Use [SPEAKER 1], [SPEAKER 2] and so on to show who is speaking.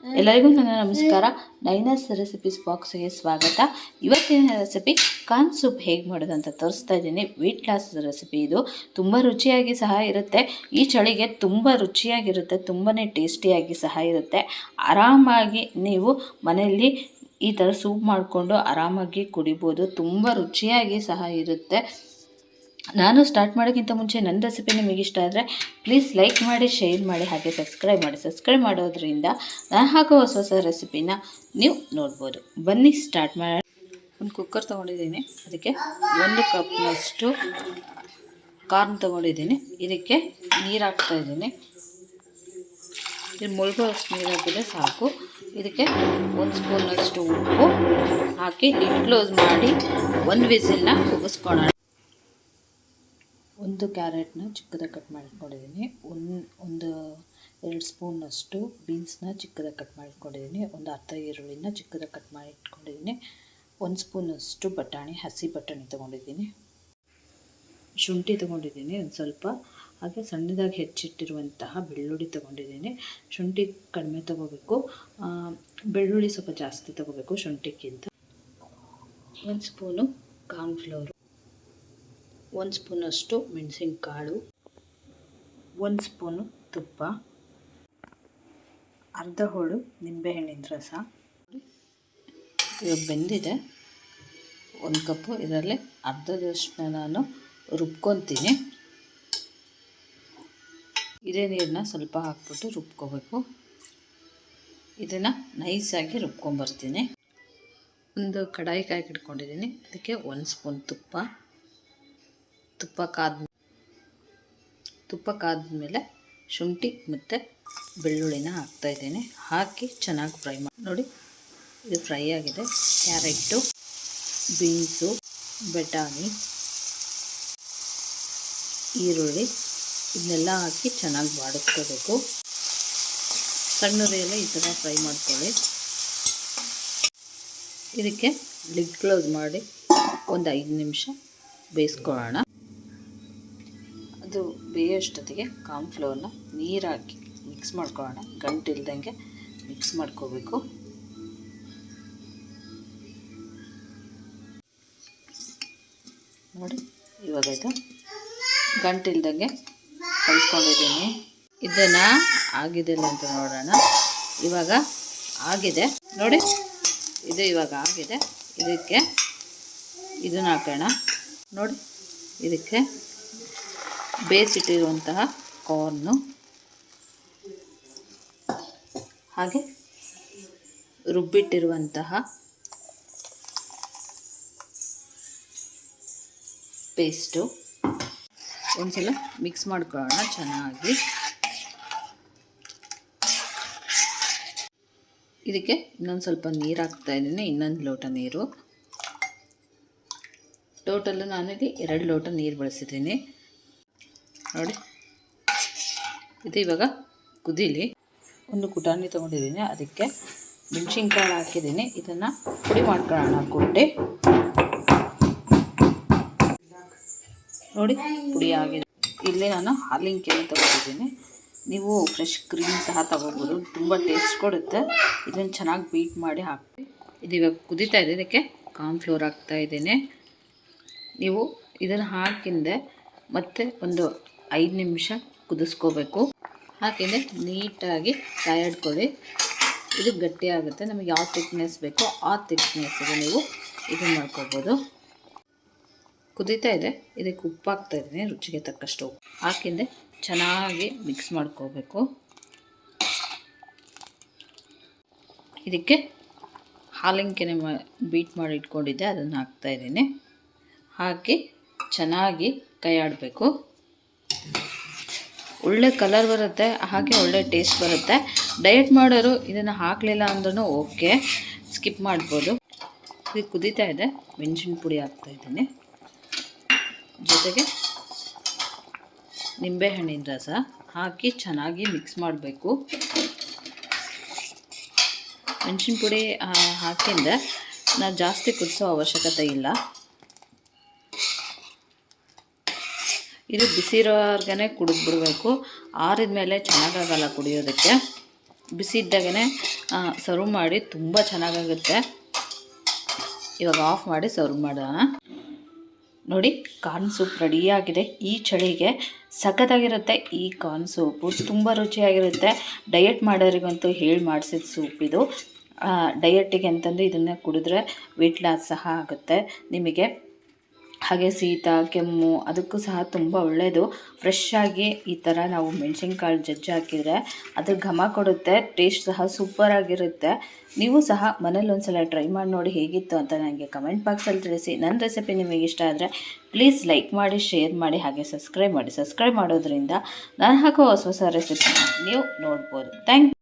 [SPEAKER 1] ಎಲ್ಲರಿಗೂ ನನ್ನ ನಮಸ್ಕಾರ. ನೈನಾಸ್ ರೆಸಿಪೀಸ್ ಬಾಕ್ಸ್ಗೆ ಸ್ವಾಗತ. ಇವತ್ತಿನ ರೆಸಿಪಿ ಕಾರ್ನ್ ಸೂಪ್ ಹೇಗೆ ಮಾಡೋದು ಅಂತ ತೋರಿಸ್ತಾ ಇದ್ದೀನಿ. ವೆಯ್ಟ್ ಲಾಸ್ ರೆಸಿಪಿ ಇದು. ತುಂಬ ರುಚಿಯಾಗಿ ಸಹ ಇರುತ್ತೆ. ಈ ಚಳಿಗೆ ತುಂಬ ರುಚಿಯಾಗಿರುತ್ತೆ, ತುಂಬಾ ಟೇಸ್ಟಿಯಾಗಿ ಸಹ ಇರುತ್ತೆ. ಆರಾಮಾಗಿ ನೀವು ಮನೆಯಲ್ಲಿ ಈ ಥರ ಸೂಪ್ ಮಾಡಿಕೊಂಡು ಆರಾಮಾಗಿ ಕುಡಿಬೋದು. ತುಂಬ ರುಚಿಯಾಗಿ ಸಹ ಇರುತ್ತೆ. ನಾನು ಸ್ಟಾರ್ಟ್ ಮಾಡೋಕ್ಕಿಂತ ಮುಂಚೆ ನನ್ನ ರೆಸಿಪಿ ನಿಮಗೆ ಇಷ್ಟ ಆದರೆ ಪ್ಲೀಸ್ ಲೈಕ್ ಮಾಡಿ, ಶೇರ್ ಮಾಡಿ, ಹಾಗೆ ಸಬ್ಸ್ಕ್ರೈಬ್ ಮಾಡಿ. ಸಬ್ಸ್ಕ್ರೈಬ್ ಮಾಡೋದ್ರಿಂದ ನಾನು ಹಾಕೋ ಹೊಸ ಹೊಸ ರೆಸಿಪಿನ ನೀವು ನೋಡ್ಬೋದು. ಬನ್ನಿ ಸ್ಟಾರ್ಟ್ ಮಾಡೋಣ. ಒಂದು ಕುಕ್ಕರ್ ತೊಗೊಂಡಿದ್ದೀನಿ, ಅದಕ್ಕೆ 1 ಕಪ್ನಷ್ಟು ಕಾರ್ನ್ ತೊಗೊಂಡಿದ್ದೀನಿ. ಇದಕ್ಕೆ ನೀರು ಹಾಕ್ತಾಯಿದ್ದೀನಿ. ಇದು ಮುಳುಗೋಷ್ಟು ನೀರು ಹಾಕಿದ್ರೆ ಸಾಕು. ಇದಕ್ಕೆ 1 ಸ್ಪೂನಷ್ಟು ಉಪ್ಪು ಹಾಕಿ ಲಿಡ್ ಕ್ಲೋಸ್ ಮಾಡಿ 1 ವಿಸಿಲ್ನ ಕೂಗಿಸ್ಕೊಳ್ಳೋಣ. 1 ಕ್ಯಾರೆಟ್ನ ಚಿಕ್ಕದಾಗಿ ಕಟ್ ಮಾಡಿಟ್ಕೊಂಡಿದ್ದೀನಿ. 2 ಸ್ಪೂನಷ್ಟು ಬೀನ್ಸ್ನ ಚಿಕ್ಕದಾಗಿ ಕಟ್ ಮಾಡಿಟ್ಕೊಂಡಿದ್ದೀನಿ. ಒಂದು ಅರ್ಧ ಈರುಳ್ಳಿನ ಚಿಕ್ಕದಾಗಿ ಕಟ್ ಮಾಡಿ ಇಟ್ಕೊಂಡಿದ್ದೀನಿ. 1 ಸ್ಪೂನಷ್ಟು ಬಟಾಣಿ, ಹಸಿ ಬಟಾಣಿ ತೊಗೊಂಡಿದ್ದೀನಿ. ಶುಂಠಿ ತೊಗೊಂಡಿದ್ದೀನಿ ಒಂದು ಸ್ವಲ್ಪ, ಹಾಗೆ ಸಣ್ಣದಾಗಿ ಹೆಚ್ಚಿಟ್ಟಿರುವಂತಹ ಬೆಳ್ಳುಳ್ಳಿ ತೊಗೊಂಡಿದ್ದೀನಿ. ಶುಂಠಿ ಕಡಿಮೆ ತೊಗೋಬೇಕು, ಬೆಳ್ಳುಳ್ಳಿ ಸ್ವಲ್ಪ ಜಾಸ್ತಿ ತೊಗೋಬೇಕು ಶುಂಠಿಗಿಂತ. 1 ಸ್ಪೂನು ಕಾರ್ನ್ಫ್ಲೋರು, 1 ಸ್ಪೂನಷ್ಟು ಮೆಣಸಿನಕಾಳು, 1 ಸ್ಪೂನು ತುಪ್ಪ, ಅರ್ಧ ಹೋಳು ನಿಂಬೆಹಣ್ಣಿನ ರಸ. ಇವಾಗ ಬೆಂದಿದೆ 1 ಕಪ್ಪು. ಇದರಲ್ಲಿ ಅರ್ಧದಷ್ಟು ನಾನು ರುಬ್ಕೊತೀನಿ. ಇದೇ ನೀರನ್ನ ಸ್ವಲ್ಪ ಹಾಕ್ಬಿಟ್ಟು ರುಬ್ಕೋಬೇಕು. ಇದನ್ನು ನೈಸಾಗಿ ರುಬ್ಕೊಂಬರ್ತೀನಿ. ಒಂದು ಕಡಾಯಿ ಕಾಯ್ಕಿಟ್ಕೊಂಡಿದ್ದೀನಿ, ಅದಕ್ಕೆ 1 ಸ್ಪೂನ್ ತುಪ್ಪ ಕಾದ್ಮೇಲೆ ಶುಂಠಿ ಮತ್ತು ಬೆಳ್ಳುಳ್ಳಿನ ಹಾಕ್ತಾಯಿದ್ದೀನಿ. ಹಾಕಿ ಚೆನ್ನಾಗಿ ಫ್ರೈ ಮಾಡಿ. ನೋಡಿ, ಇದು ಫ್ರೈ ಆಗಿದೆ. ಕ್ಯಾರೆಟು, ಬೀನ್ಸು, ಬಟಾಣಿ, ಈರುಳ್ಳಿ ಇದನ್ನೆಲ್ಲ ಹಾಕಿ ಚೆನ್ನಾಗಿ ಬಾಡಿಸ್ಕೋಬೇಕು. ಸಣ್ಣ ಉರಿಯಲ್ಲೇ ಈ ಥರ ಫ್ರೈ ಮಾಡ್ಕೊಳ್ಳಿ. ಇದಕ್ಕೆ ಲಿಡ್ ಕ್ಲೋಸ್ ಮಾಡಿ ಒಂದು 5 ನಿಮಿಷ ಬೇಯಿಸ್ಕೊಳ್ಳೋಣ. ಅದು ಬೇಯೋಷ್ಟೊತ್ತಿಗೆ ಕಾರ್ನ್ಫ್ಲೋರ್ನ ನೀರು ಹಾಕಿ ಮಿಕ್ಸ್ ಮಾಡ್ಕೊಳ್ಳೋಣ. ಗಂಟಿಲ್ದಂಗೆ ಮಿಕ್ಸ್ ಮಾಡ್ಕೋಬೇಕು. ನೋಡಿ, ಇವಾಗಾಯಿತು. ಗಂಟಿಲ್ದಂಗೆ ಕಲಿಸ್ಕೊಂಡಿದ್ದೀನಿ. ಇದನ್ನು ಆಗಿದೆಲ್ಲ ಅಂತ ನೋಡೋಣ. ಇವಾಗ ಆಗಿದೆ ನೋಡಿ, ಇದು ಇವಾಗ ಆಗಿದೆ. ಇದಕ್ಕೆ ಇದನ್ನು ಹಾಕೋಣ. ನೋಡಿ, ಇದಕ್ಕೆ ಬೇಯಿಸಿಟ್ಟಿರುವಂತಹ ಕಾರ್ನು, ಹಾಗೆ ರುಬ್ಬಿಟ್ಟಿರುವಂತಹ ಪೇಸ್ಟು ಒಂದ್ಸಲ ಮಿಕ್ಸ್ ಮಾಡ್ಕೊಳ್ಳೋಣ ಚೆನ್ನಾಗಿ. ಇದಕ್ಕೆ ಇನ್ನೊಂದು ಸ್ವಲ್ಪ ನೀರು ಹಾಕ್ತಾಯಿದ್ದೀನಿ, ಇನ್ನೊಂದು ಲೋಟ ನೀರು. ಟೋಟಲ್ ನಾನಿಲ್ಲಿ 2 ಲೋಟ ನೀರು ಬಳಸಿದ್ದೀನಿ. ನೋಡಿ, ಇದು ಇವಾಗ ಕುದೀಲಿ. ಒಂದು ಕುಟಾಣಿ ತೊಗೊಂಡಿದ್ದೀನಿ, ಅದಕ್ಕೆ ಮೆಣಸಿನ್ಕಾಳು ಹಾಕಿದ್ದೀನಿ. ಇದನ್ನು ಪುಡಿ ಮಾಡ್ಕೊಳ್ಳೋಣ ಕುಟ್ಟಿ. ನೋಡಿ, ಪುಡಿ ಆಗಿದೆ. ಇಲ್ಲಿ ನಾನು ಹಾಲಿನ ಕೆನೆ ತೊಗೊಂಡಿದ್ದೀನಿ. ನೀವು ಫ್ರೆಶ್ ಕ್ರೀಮ್ ಸಹ ತೊಗೋಬೋದು, ತುಂಬ ಟೇಸ್ಟ್ ಕೊಡುತ್ತೆ. ಇದನ್ನು ಚೆನ್ನಾಗಿ ಬೀಟ್ ಮಾಡಿ ಹಾಕಿ. ಇದು ಇವಾಗ ಕುದೀತಾ ಇದೆ. ಇದಕ್ಕೆ ಕಾರ್ನ್ಫ್ಲೋರ್ ಹಾಕ್ತಾಯಿದ್ದೀನಿ. ನೀವು ಇದನ್ನು ಹಾಕಿಂದೆ ಮತ್ತೆ ಒಂದು 5 ನಿಮಿಷ ಕುದಿಸ್ಕೋಬೇಕು. ಹಾಕಿಂದೆ ನೀಟಾಗಿ ಕಾಯಾಡ್ಕೊಳ್ಳಿ. ಇದು ಗಟ್ಟಿ ಆಗುತ್ತೆ. ನಮಗೆ ಯಾವ ಥಿಕ್ನೆಸ್ ಬೇಕೋ ಆ ಥಿಕ್ನೆಸ್ಸಿಗೆ ನೀವು ಇದನ್ನು ಮಾಡ್ಕೋಬೋದು. ಕುದೀತಾ ಇದೆ. ಇದಕ್ಕೆ ಉಪ್ಪು ಹಾಕ್ತಾಯಿದ್ದೀನಿ, ರುಚಿಗೆ ತಕ್ಕಷ್ಟು ಉಪ್ಪು ಹಾಕಿಂದೆ ಚೆನ್ನಾಗಿ ಮಿಕ್ಸ್ ಮಾಡ್ಕೋಬೇಕು. ಇದಕ್ಕೆ ಹಾಲಿನ ಕೆನೆ ಬೀಟ್ ಮಾಡಿ ಇಟ್ಕೊಂಡಿದ್ದೆ, ಅದನ್ನು ಹಾಕ್ತಾಯಿದ್ದೀನಿ. ಹಾಕಿ ಚೆನ್ನಾಗಿ ಕೈ ಆಡಬೇಕು. ಒಳ್ಳೆ ಕಲರ್ ಬರುತ್ತೆ, ಹಾಗೆ ಒಳ್ಳೆ ಟೇಸ್ಟ್ ಬರುತ್ತೆ. ಡಯಟ್ ಮಾಡೋರು ಇದನ್ನು ಹಾಕಲಿಲ್ಲ ಅಂದ್ರೂ ಓಕೆ, ಸ್ಕಿಪ್ ಮಾಡ್ಬೋದು. ಇದು ಕುದೀತಾ ಇದೆ. ಮೆಣಸಿನ ಪುಡಿ ಹಾಕ್ತಾಯಿದ್ದೀನಿ, ಜೊತೆಗೆ ನಿಂಬೆಹಣ್ಣಿನ ರಸ ಹಾಕಿ ಚೆನ್ನಾಗಿ ಮಿಕ್ಸ್ ಮಾಡಬೇಕು. ಮೆಣಸಿನ ಪುಡಿ ಹಾಕಿಂದ ನಾವು ಜಾಸ್ತಿ ಕುದಿಸೋ ಅವಶ್ಯಕತೆ ಇಲ್ಲ. ಇದು ಬಿಸಿ ಇರೋರ್ಗೇ ಕುಡಿದ್ಬಿಡ್ಬೇಕು. ಆರಿದ ಮೇಲೆ ಚೆನ್ನಾಗಾಗಲ್ಲ ಕುಡಿಯೋದಕ್ಕೆ. ಬಿಸಿ ಇದ್ದಾಗೇ ಸರ್ವ್ ಮಾಡಿ ತುಂಬ ಚೆನ್ನಾಗಾಗುತ್ತೆ. ಇವಾಗ ಆಫ್ ಮಾಡಿ ಸರ್ವ್ ಮಾಡೋಣ. ನೋಡಿ, ಕಾರ್ನ್ ಸೂಪ್ ರೆಡಿಯಾಗಿದೆ. ಈ ಚಳಿಗೆ ಸಖತ್ತಾಗಿರುತ್ತೆ ಈ ಕಾರ್ನ್ ಸೂಪು, ತುಂಬ ರುಚಿಯಾಗಿರುತ್ತೆ. ಡಯಟ್ ಮಾಡೋರಿಗಂತೂ ಹೇಳಿ ಮಾಡಿಸಿದ ಸೂಪ್ ಇದು. ಡಯಟಿಗೆ ಅಂತಂದು ಇದನ್ನು ಕುಡಿದ್ರೆ ವೆಯ್ಟ್ ಲಾಸ್ ಸಹ ಆಗುತ್ತೆ ನಿಮಗೆ. ಹಾಗೆ ಶೀತ ಕೆಮ್ಮು ಅದಕ್ಕೂ ಸಹ ತುಂಬ ಒಳ್ಳೆಯದು. ಫ್ರೆಶ್ ಆಗಿ ಈ ಥರ ನಾವು ಮೆಣಸಿನ್ಕಾಳು ಜಜ್ಜಿ ಹಾಕಿದರೆ ಅದು ಘಮ ಕೊಡುತ್ತೆ. ಟೇಸ್ಟ್ ಸಹ ಸೂಪರಾಗಿರುತ್ತೆ. ನೀವು ಸಹ ಮನೇಲಿ ಒಂದ್ಸಲ ಟ್ರೈ ಮಾಡಿ ನೋಡಿ ಹೇಗಿತ್ತು ಅಂತ ನನಗೆ ಕಮೆಂಟ್ ಬಾಕ್ಸಲ್ಲಿ ತಿಳಿಸಿ. ನನ್ನ ರೆಸಿಪಿ ನಿಮಗೆ ಇಷ್ಟ ಆದರೆ ಪ್ಲೀಸ್ ಲೈಕ್ ಮಾಡಿ, ಶೇರ್ ಮಾಡಿ, ಹಾಗೆ ಸಬ್ಸ್ಕ್ರೈಬ್ ಮಾಡಿ. ಸಬ್ಸ್ಕ್ರೈಬ್ ಮಾಡೋದ್ರಿಂದ ನಾನು ಹಾಕೋ ಹೊಸ ಹೊಸ ರೆಸಿಪಿನ ನೀವು ನೋಡ್ಬೋದು. Thank you.